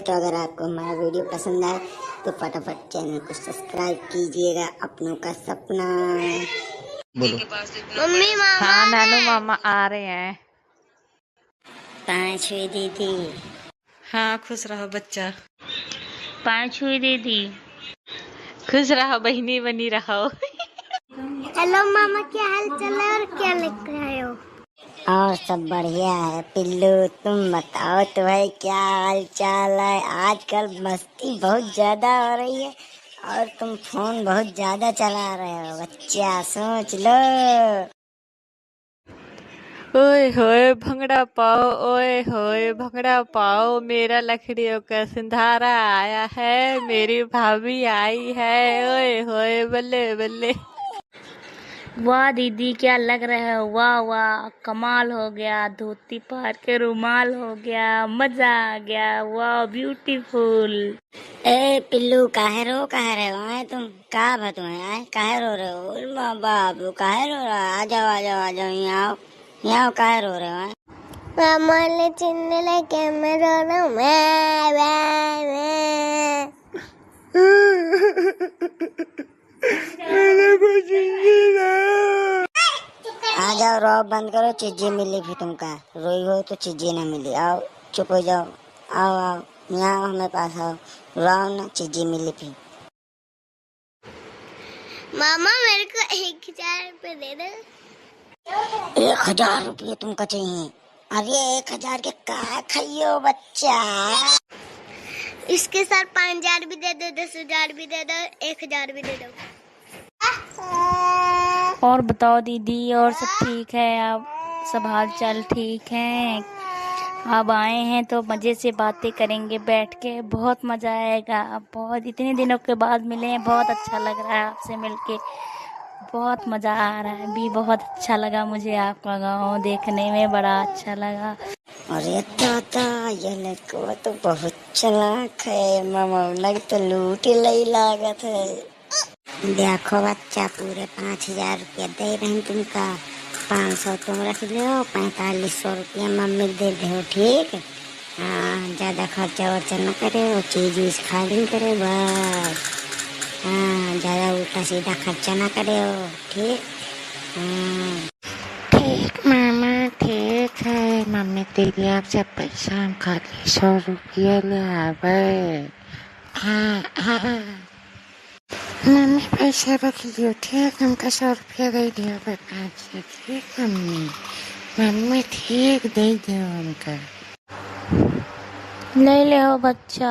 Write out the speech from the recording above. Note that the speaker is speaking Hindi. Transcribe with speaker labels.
Speaker 1: तो अगर आपको हमारा वीडियो पसंद आए तो फटाफट चैनल को सब्सक्राइब कीजिएगा। अपनों का सपना।
Speaker 2: बोलो।
Speaker 3: मम्मी मामा।
Speaker 4: हाँ नानू मामा आ रहे हैं।
Speaker 1: पांचवी दीदी।
Speaker 4: हाँ खुश रहो बच्चा।
Speaker 3: पांचवी दीदी।
Speaker 4: खुश रहो बहिनी बनी रहो।
Speaker 3: हेलो मामा, क्या हाल चाल है और क्या लिख रहे हो?
Speaker 1: और सब बढ़िया है पिल्लू, तुम बताओ तुम्हारे क्या हाल चाल है। आजकल मस्ती बहुत ज्यादा हो रही है और तुम फोन बहुत ज्यादा चला रहे हो बच्चा, सोच लो।
Speaker 4: ओए होए भंगड़ा पाओ, ओए होए भंगड़ा पाओ, मेरा लकड़ियों का सिंधारा आया है, मेरी भाभी आई है, ओए होए बल्ले बल्ले।
Speaker 3: वाह दीदी, क्या लग रहा है। वाह वाह, कमाल हो गया। धोती पहन के रुमाल हो गया, मजा आ गया। वाह ब्यूटीफुल।
Speaker 1: ए पिल्लू, काहे रो आए तुम? का भतु है, काहे रो रहे हो? माँ बाबू काहे रो रहा है? आ जाओ आ जाओ आ जाओ, यहाँ आओ यहाँ आओ, काहे रो रहे हो?
Speaker 3: मामा ने चिन्ह लेके मैं रो रहा हूँ।
Speaker 1: आ जाओ, रो बंद करो, चीजें मिली फिर तुमका। रोई हो तो चीजें ना मिली। आओ चुप हो जाओ, आओ आओ यहाँ आओ, हमें पास आओ। रो ना, चीजें मिली फिर।
Speaker 3: मामा मेरे को 1000 रुपए दे दो।
Speaker 1: 1000 रुपये तुमको चाहिए? अरे 1000 के का खाइयो बच्चा।
Speaker 3: इसके साथ 5000 भी दे दो, 10,000 भी दे दो, 1000 भी दे दो। और बताओ दीदी, और सब ठीक है? आप सब हाल चाल ठीक है? आप आए हैं तो मजे से बातें करेंगे बैठ के, बहुत मजा आएगा। बहुत इतने दिनों के बाद मिले हैं, बहुत अच्छा लग रहा है आपसे मिलके, बहुत मजा आ रहा है। भी बहुत अच्छा लगा मुझे, आपका गाँव देखने में बड़ा अच्छा लगा।
Speaker 1: अरे ताता, ये लड़का तो बहुत चालाक है। मामा लग तो लूट ही लागत है। देखो बच्चा, पूरे 5000 रुपया दे रहे हैं तुमका। 500 तुम रख लो, 4500 रुपया मम्मी दे दो, ठीक? हाँ, ज्यादा खर्चा वर्चा न करे, वो चीज वीज खा नहीं करे बस। हाँ, ज्यादा उल्टा सीधा खर्चा ना करे हो, ठीक? हाँ
Speaker 5: ठीक मामा, ठीक है। मम्मी दीदी आपसे पैसा हम खाली 100 रुपया ले आवे। हाँ हाँ मम्मी पैसा रख लियो, ठीक? हमका 100 रुपया दे दियो बेटा से, ठीक मम्मी? मम्मी ठीक दे दियो हमका।
Speaker 3: ले ले हो बच्चा।